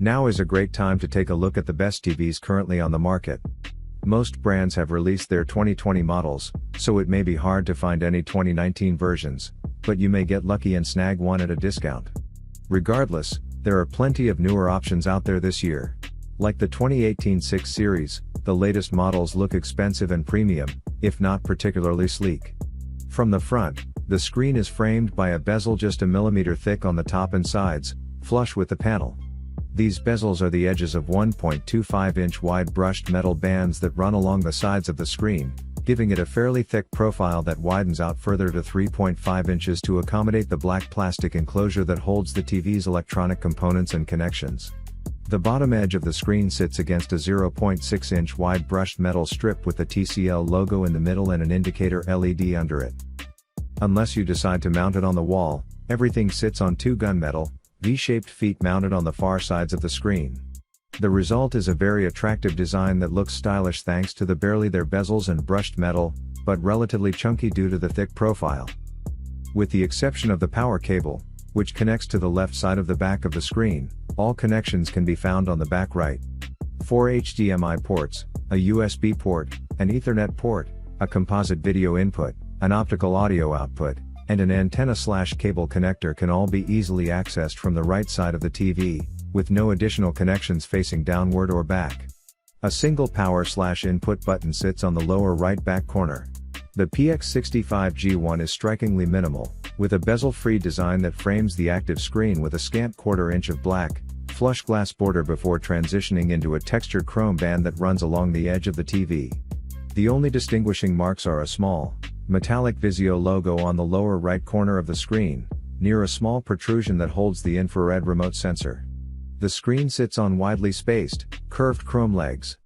Now is a great time to take a look at the best TVs currently on the market. Most brands have released their 2020 models, so it may be hard to find any 2019 versions, but you may get lucky and snag one at a discount. Regardless, there are plenty of newer options out there this year. Like the 2018 6 series, the latest models look expensive and premium, if not particularly sleek. From the front, the screen is framed by a bezel just a millimeter thick on the top and sides, flush with the panel. These bezels are the edges of 1.25-inch wide brushed metal bands that run along the sides of the screen, giving it a fairly thick profile that widens out further to 3.5 inches to accommodate the black plastic enclosure that holds the TV's electronic components and connections. The bottom edge of the screen sits against a 0.6-inch wide brushed metal strip with the TCL logo in the middle and an indicator LED under it. Unless you decide to mount it on the wall, everything sits on two gunmetal, V-shaped feet mounted on the far sides of the screen. The result is a very attractive design that looks stylish thanks to the barely there bezels and brushed metal, but relatively chunky due to the thick profile. With the exception of the power cable, which connects to the left side of the back of the screen, all connections can be found on the back right. 4 HDMI ports, a USB port, an Ethernet port, a composite video input, an optical audio output, and an antenna/cable connector can all be easily accessed from the right side of the TV, with no additional connections facing downward or back. A single power/input button sits on the lower right back corner. The PX65G1 is strikingly minimal, with a bezel-free design that frames the active screen with a scant quarter-inch of black, flush glass border before transitioning into a textured chrome band that runs along the edge of the TV. The only distinguishing marks are a small, metallic Vizio logo on the lower right corner of the screen, near a small protrusion that holds the infrared remote sensor. The screen sits on widely spaced, curved chrome legs.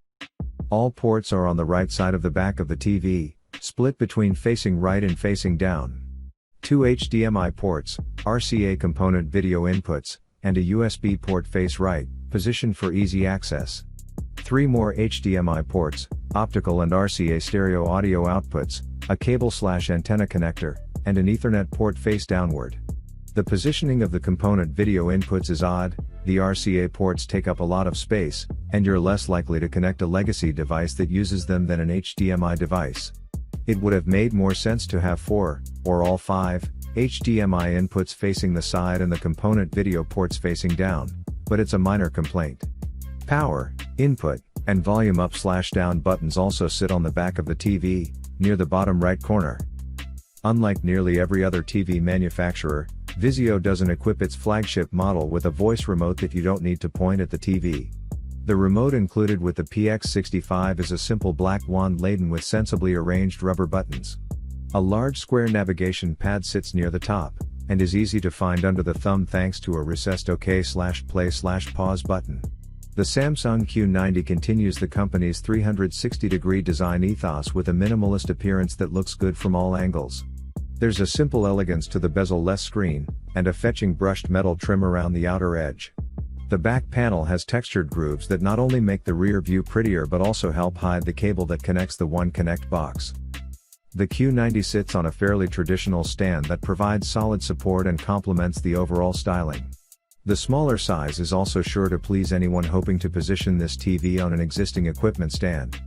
All ports are on the right side of the back of the TV, split between facing right and facing down. 2 HDMI ports, RCA component video inputs, and a USB port face right, positioned for easy access. 3 more HDMI ports, optical and RCA stereo audio outputs, a cable/antenna connector, and an Ethernet port face downward. The positioning of the component video inputs is odd. The RCA ports take up a lot of space, and you're less likely to connect a legacy device that uses them than an HDMI device. It would have made more sense to have 4, or all 5, HDMI inputs facing the side and the component video ports facing down, but it's a minor complaint. Power, input, and volume up/down buttons also sit on the back of the TV, near the bottom right corner. Unlike nearly every other TV manufacturer, Vizio doesn't equip its flagship model with a voice remote that you don't need to point at the TV. The remote included with the PX65 is a simple black wand laden with sensibly arranged rubber buttons. A large square navigation pad sits near the top, and is easy to find under the thumb thanks to a recessed OK/play/pause button. The Samsung Q90 continues the company's 360-degree design ethos with a minimalist appearance that looks good from all angles. There's a simple elegance to the bezel-less screen, and a fetching brushed metal trim around the outer edge. The back panel has textured grooves that not only make the rear view prettier but also help hide the cable that connects the One Connect box. The Q90 sits on a fairly traditional stand that provides solid support and complements the overall styling. The smaller size is also sure to please anyone hoping to position this TV on an existing equipment stand.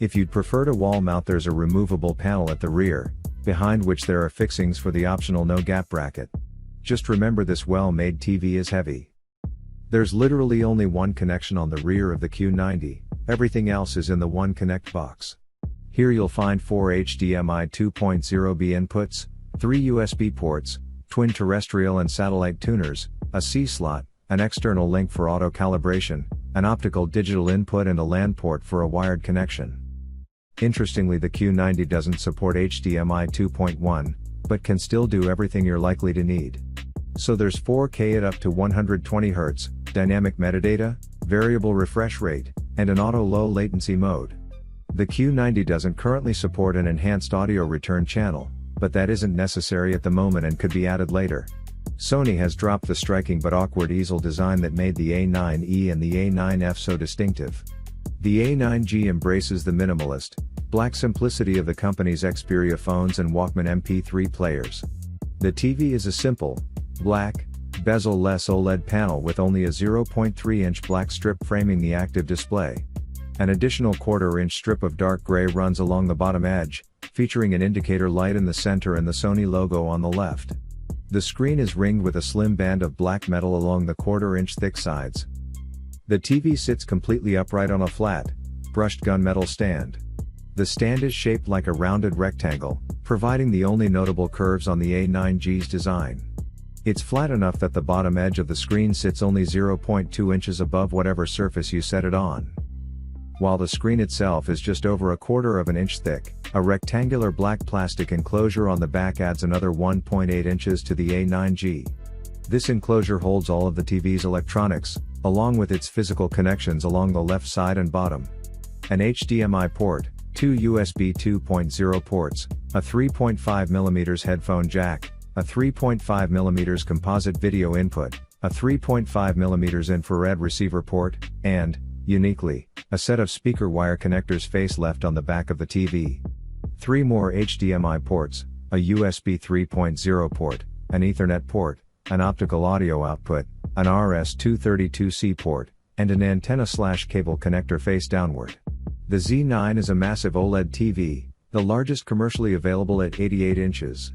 If you'd prefer to wall mount, there's a removable panel at the rear, behind which there are fixings for the optional no-gap bracket. Just remember, this well-made TV is heavy. There's literally only one connection on the rear of the Q90, everything else is in the One Connect box. Here you'll find 4 HDMI 2.0B inputs, 3 USB ports, twin terrestrial and satellite tuners, a C slot, an external link for auto calibration, an optical digital input and a LAN port for a wired connection. Interestingly, the Q90 doesn't support HDMI 2.1, but can still do everything you're likely to need. So there's 4K at up to 120 Hz, dynamic metadata, variable refresh rate, and an auto low latency mode. The Q90 doesn't currently support an enhanced audio return channel, but that isn't necessary at the moment and could be added later. Sony has dropped the striking but awkward easel design that made the A9E and the A9F so distinctive. The A9G embraces the minimalist, black simplicity of the company's Xperia phones and Walkman MP3 players. The TV is a simple, black, bezel-less OLED panel with only a 0.3-inch black strip framing the active display. An additional quarter-inch strip of dark gray runs along the bottom edge, featuring an indicator light in the center and the Sony logo on the left. The screen is ringed with a slim band of black metal along the quarter-inch thick sides. The TV sits completely upright on a flat, brushed gunmetal stand. The stand is shaped like a rounded rectangle, providing the only notable curves on the A9G's design. It's flat enough that the bottom edge of the screen sits only 0.2 inches above whatever surface you set it on. While the screen itself is just over a quarter of an inch thick, a rectangular black plastic enclosure on the back adds another 1.8 inches to the A9G. This enclosure holds all of the TV's electronics, along with its physical connections along the left side and bottom. An HDMI port, 2 USB 2.0 ports, a 3.5mm headphone jack, a 3.5mm composite video input, a 3.5mm infrared receiver port, and, uniquely, a set of speaker wire connectors face left on the back of the TV. 3 more HDMI ports, a USB 3.0 port, an Ethernet port, an optical audio output, an RS-232C port, and an antenna/cable connector face downward. The Z9 is a massive OLED TV, the largest commercially available at 88 inches.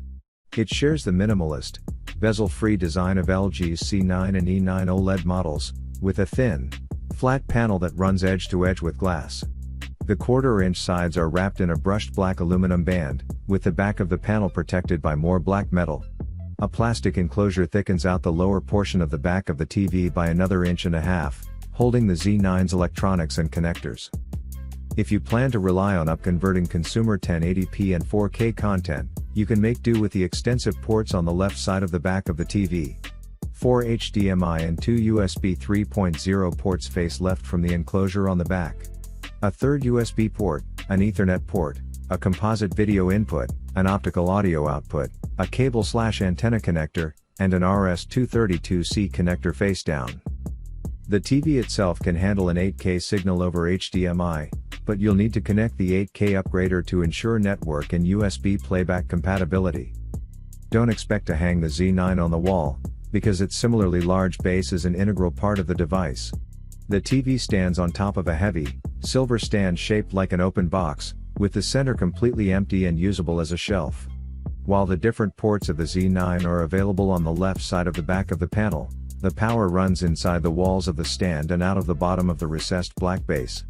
It shares the minimalist, bezel-free design of LG's C9 and E9 OLED models, with a thin, flat panel that runs edge to edge with glass. The quarter-inch sides are wrapped in a brushed black aluminum band, with the back of the panel protected by more black metal. A plastic enclosure thickens out the lower portion of the back of the TV by another 1.5 inches, holding the Z9's electronics and connectors. If you plan to rely on upconverting consumer 1080p and 4K content, you can make do with the extensive ports on the left side of the back of the TV. 4 HDMI and 2 USB 3.0 ports face left from the enclosure on the back. A third USB port, an Ethernet port, a composite video input, an optical audio output, a cable/antenna connector, and an RS-232C connector face down. The TV itself can handle an 8K signal over HDMI, but you'll need to connect the 8K upgrader to ensure network and USB playback compatibility. Don't expect to hang the Z9 on the wall, because its similarly large base is an integral part of the device. The TV stands on top of a heavy, silver stand shaped like an open box, with the center completely empty and usable as a shelf. While the different ports of the Z9 are available on the left side of the back of the panel, the power runs inside the walls of the stand and out of the bottom of the recessed black base.